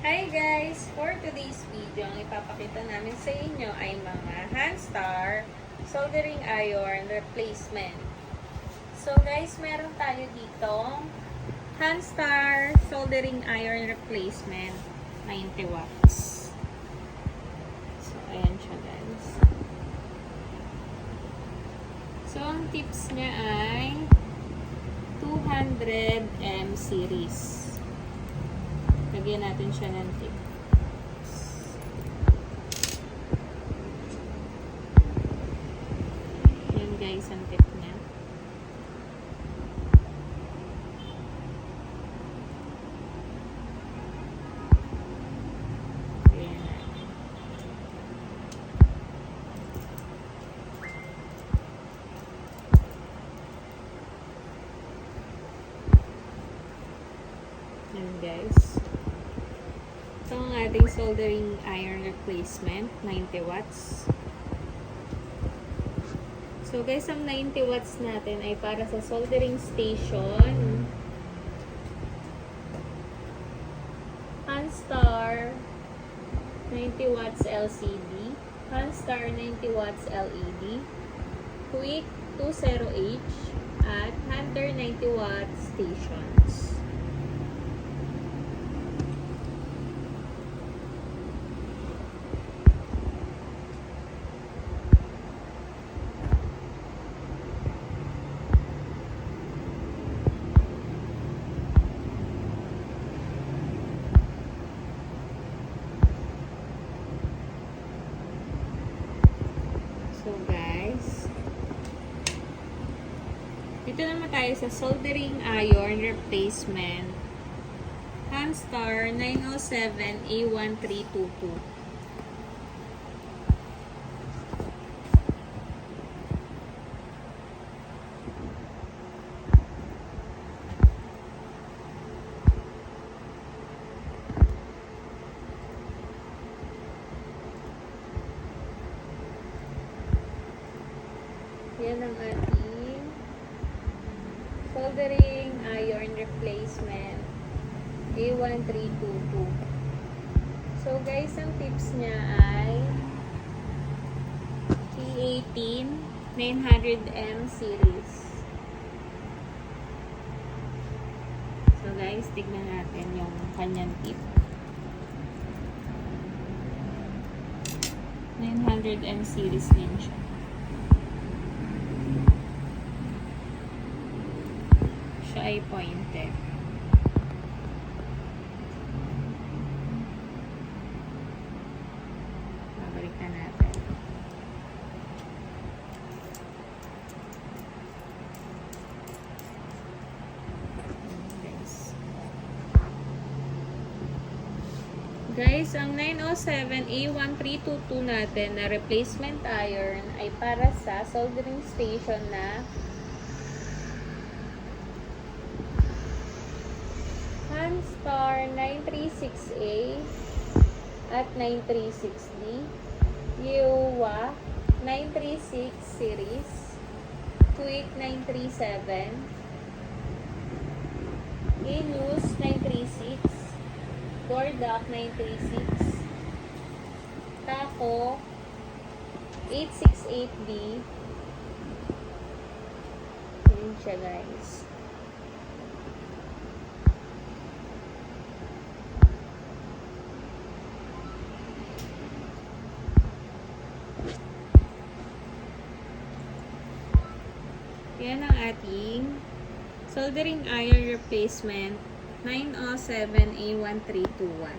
Hi guys! For today's video, ang ipapakita namin sa inyo ay mga Handstar soldering iron replacement. So guys, meron tayo dito Handstar soldering iron replacement 90 watts. So ayan siya guys. So ang tips niya ay 200M series. Lagyan natin siya ng tip. Yan guys, ang tip niya. Ayan natin. Yan guys. Ito ang ating soldering iron replacement, 90 watts. So guys, ang 90 watts natin ay para sa soldering station. Handstar 90 watts LCD, Handstar 90 watts LED, Quick 20H, at Hunter 90 watts stations. So guys, dito naman tayo sa soldering iron replacement Handstar 907 A1322. Yan ang ating soldering iron replacement A1322. So guys, ang tips niya ay T18 900M series. So guys, tignan natin yung kanyang tip. 900M series din siya. Ay pointed. Babalikan natin. Guys, ang 907 A1322 natin na replacement iron ay para sa soldering station na Handstar 936A at 936D, Iowa 936 series, Quick 937, Enus 936, Gordak 936, Taco 868B. Yun siya guys. Yan ang ating soldering iron replacement 907 A1321.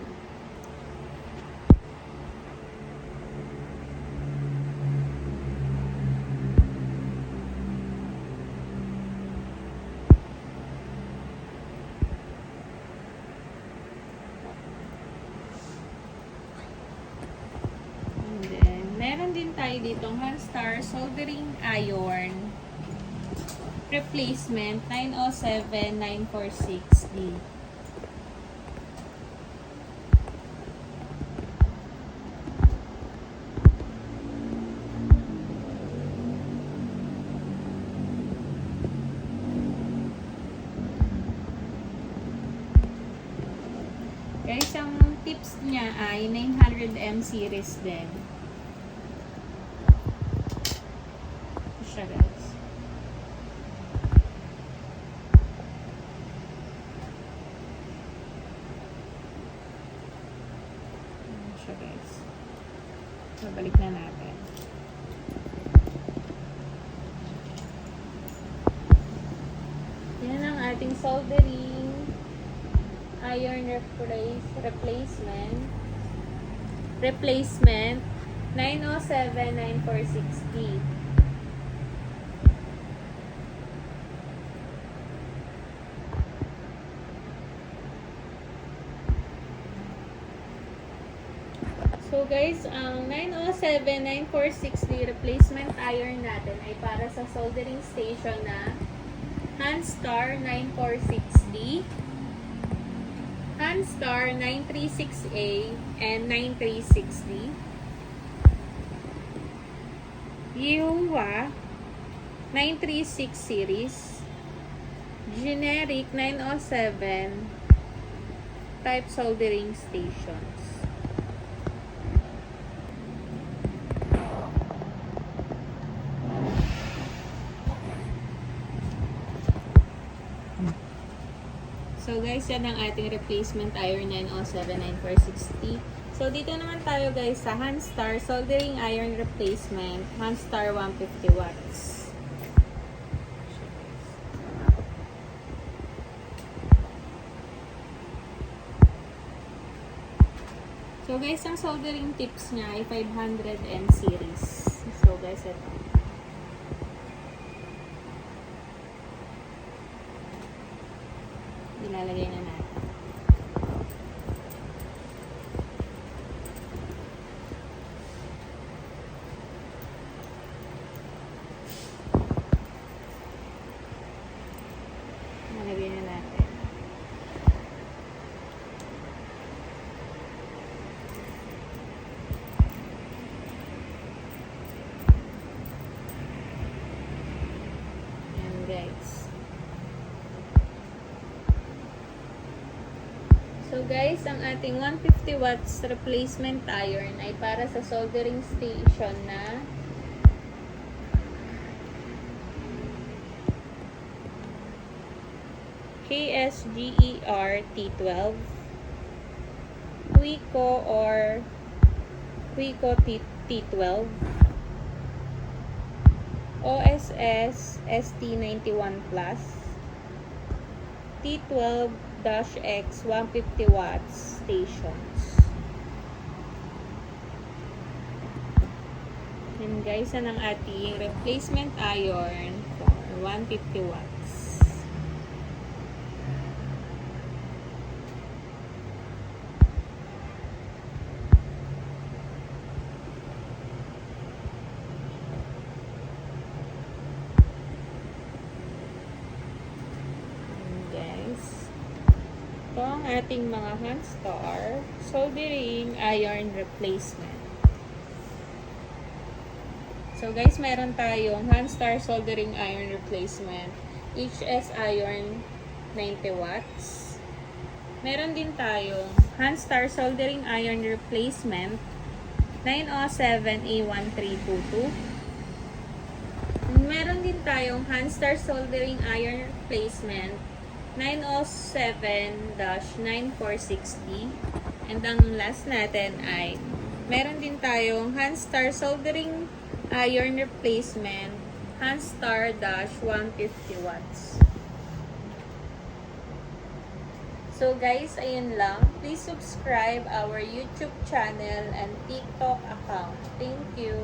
And then, meron din tayo ditong Handstar soldering iron replacement 907 946D. Guys, ang tips niya ay 900M series din. Ito siya guys. Ito siya guys. Babalik na natin. Yan ang ating soldering iron replacement 907-9460. So guys, ang 907-9460 replacement iron natin ay para sa soldering station na Hanstar 9460, Hanstar 936A and 9360, Yihua 936 series, generic 907 type soldering stations. So guys, yan ang ating replacement iron 907-9460. So dito naman tayo guys sa Hanstar soldering iron replacement, Hanstar 150 watts. So guys, ang soldering tips niya ay 500M series. So guys, ito. Ilalagay na natin. Ilalagay na natin. Ayan guys. So guys, ang ating 150 watts replacement iron ay para sa soldering station na KSGER T12, Huico or Huico T12, OSS ST91 Plus, T12-X 150 watts stations. And guys, yan ang ating replacement iron for 150 watts. Ito ang ating mga Hanstar soldering iron replacement. So guys, meron tayong Hanstar soldering iron replacement HS iron 90 watts. Meron din tayong Hanstar soldering iron replacement 907A1322. Meron din tayong Hanstar soldering iron replacement 907-9460. And ang last natin ay meron din tayong Hanstar soldering iron replacement Hanstar-150 watts. So guys, ayun lang. Please subscribe our YouTube channel and TikTok account. Thank you.